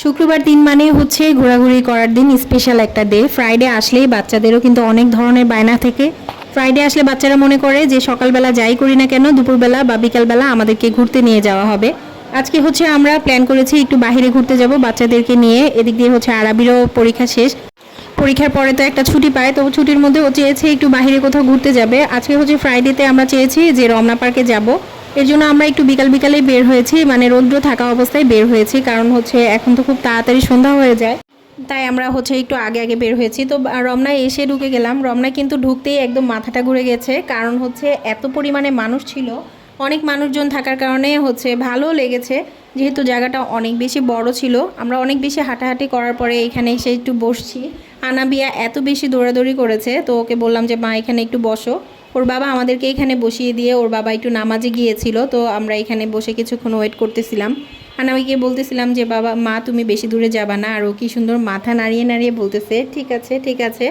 শুক্রবার দিন মানে হচ্ছে ঘোরাঘুরি করার দিন, স্পেশাল একটা ডে। ফ্রাইডে আসলেই বাচ্চাদেরও কিন্তু অনেক ধরনের বায়না থেকে। ফ্রাইডে আসলে বাচ্চারা মনে করে যে সকালবেলা যাই করি না কেন দুপুরবেলা বা বিকালবেলা আমাদেরকে ঘুরতে নিয়ে যাওয়া হবে। আজকে হচ্ছে আমরা প্ল্যান করেছি একটু বাইরে ঘুরতে যাব বাচ্চাদেরকে নিয়ে। এদিক দিয়ে হচ্ছে আরাবিরও পরীক্ষা শেষ, পরীক্ষার পরে তো একটা ছুটি পায়, তো ছুটির মধ্যে ও চেয়েছে একটু বাইরে কোথাও ঘুরতে যাবে। আজকে হচ্ছে ফ্রাইডেতে আমরা চেয়েছি যে রমনা পার্কে যাব। এর জন্য আমরা একটু বিকাল বিকালেই বের হয়েছি, মানে রৌদ্র থাকা অবস্থায় বের হয়েছি, কারণ হচ্ছে এখন তো খুব তাড়াতাড়ি সন্ধ্যা হয়ে যায়, তাই আমরা হচ্ছে একটু আগে আগে বের হয়েছি। তো রমনায় এসে ঢুকে গেলাম। রমনায় কিন্তু ঢুকতেই একদম মাথাটা ঘুরে গেছে, কারণ হচ্ছে এত পরিমাণে মানুষ ছিল। অনেক মানুষজন থাকার কারণে হচ্ছে ভালো লেগেছে, যেহেতু জায়গাটা অনেক বেশি বড় ছিল। আমরা অনেক বেশি হাঁটাহাঁটি করার পরে এখানে এসে একটু বসছি। আনাবিয়া এত বেশি দৌড়াদৌড়ি করেছে, তো ওকে বললাম যে মা এখানে একটু বসো। ওর বাবা আমাদেরকে এখানে বসিয়ে দিয়ে ওর বাবা একটু নামাজে গিয়েছিল, তো আমরা এখানে বসে কিছুক্ষণ ওয়েট করতেছিলাম। আনাবিকে বলতেছিলাম যে বাবা মা তুমি বেশি দূরে যাবা না, আর ও কি সুন্দর মাথা নাড়িয়ে নাড়িয়ে বলতেছে ঠিক আছে ঠিক আছে।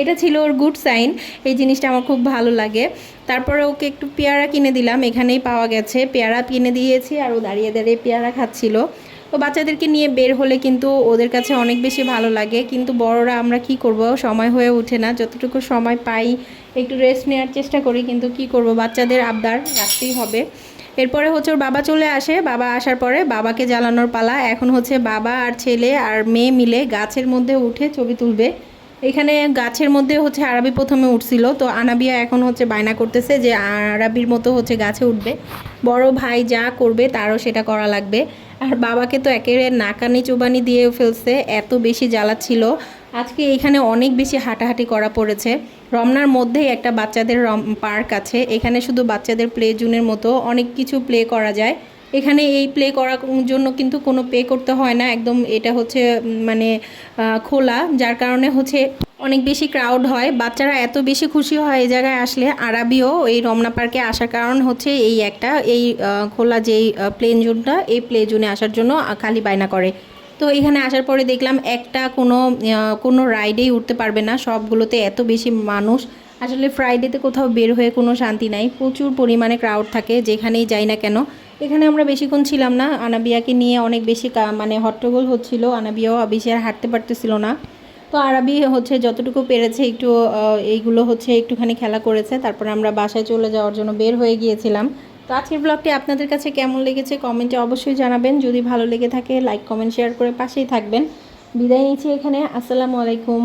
এটা ছিল ওর গুড সাইন, এই জিনিসটা আমার খুব ভালো লাগে। তারপরে ওকে একটু পেয়ারা কিনে দিলাম, এখানেই পাওয়া গেছে, পেয়ারা কিনে দিয়েছি আর ও দাঁড়িয়ে দাঁড়িয়ে পেয়ারা খাচ্ছিল। তো বাচ্চাদেরকে নিয়ে বের হলে কিন্তু ওদের কাছে অনেক বেশি ভালো লাগে, কিন্তু বড়রা আমরা কি করব, সময় হয়ে ওঠে না। যতটুকু সময় পাই একটু রেস্ট নেওয়ার চেষ্টা করি, কিন্তু কি করব, বাচ্চাদের আবদার রাখতেই হবে। এরপরে হচ্ছে ওর বাবা চলে আসে, বাবা আসার পরে বাবাকে জ্বালানোর পালা। এখন হচ্ছে বাবা আর ছেলে আর মেয়ে মিলে গাছের মধ্যে উঠে ছবি তুলবে। এখানে গাছের মধ্যে হচ্ছে আরাবি প্রথমে উঠছিল, তো আনাবিয়া এখন হচ্ছে বায়না করতেছে যে আরাবির মতো হচ্ছে গাছে উঠবে। বড় ভাই যা করবে তারও সেটা করা লাগবে। আর বাবাকে তো একেবারে নাকানি চোবানি দিয়ে ফেলছে, এত বেশি জ্বালাচ্ছিল। আজকে এখানে অনেক বেশি হাঁটাহাঁটি করা পড়েছে। রমনার মধ্যেই একটা বাচ্চাদের পার্ক আছে, এখানে শুধু বাচ্চাদের প্লে জোনের মতো অনেক কিছু প্লে করা যায়। এখানে এই প্লে করার জন্য কিন্তু কোনো পে করতে হয় না, একদম এটা হচ্ছে মানে খোলা, যার কারণে হচ্ছে অনেক বেশি ক্রাউড হয়। বাচ্চারা এত বেশি খুশি হয় এই জায়গায় আসলে। আরাবিও এই রমনা পার্কে আসার কারণ হচ্ছে এই একটা এই খোলা যেই প্লেন জোনটা, এই প্লে জোনে আসার জন্য খালি বায়না করে। তো এখানে আসার পরে দেখলাম একটা কোনো রাইডেই উঠতে পারবে না, সবগুলোতে এত বেশি মানুষ। আসলে ফ্রাইডেতে কোথাও বের হয়ে কোনো শান্তি নাই, প্রচুর পরিমাণে ক্রাউড থাকে যেখানেই যাই না কেন। এখানে আমরা বেশিক্ষণ ছিলাম না, আনাবিয়াকে নিয়ে অনেক বেশি মানে হট্টগোল হচ্ছিল, আনাবিয়াও বেশি আর হাঁটতে পারতেছিল না। তো আরাবি হচ্ছে যতটুকু পেরেছে একটু এইগুলো হচ্ছে একটুখানি খেলা করেছে, তারপরে আমরা বাসায় চলে যাওয়ার জন্য বের হয়ে গিয়েছিলাম। তো আজকের ব্লগটি আপনাদের কাছে কেমন লেগেছে কমেন্টে অবশ্যই জানাবেন। যদি ভালো লেগে থাকে লাইক কমেন্ট শেয়ার করে পাশেই থাকবেন। বিদায় নিচ্ছি এখানে, আসসালামু আলাইকুম।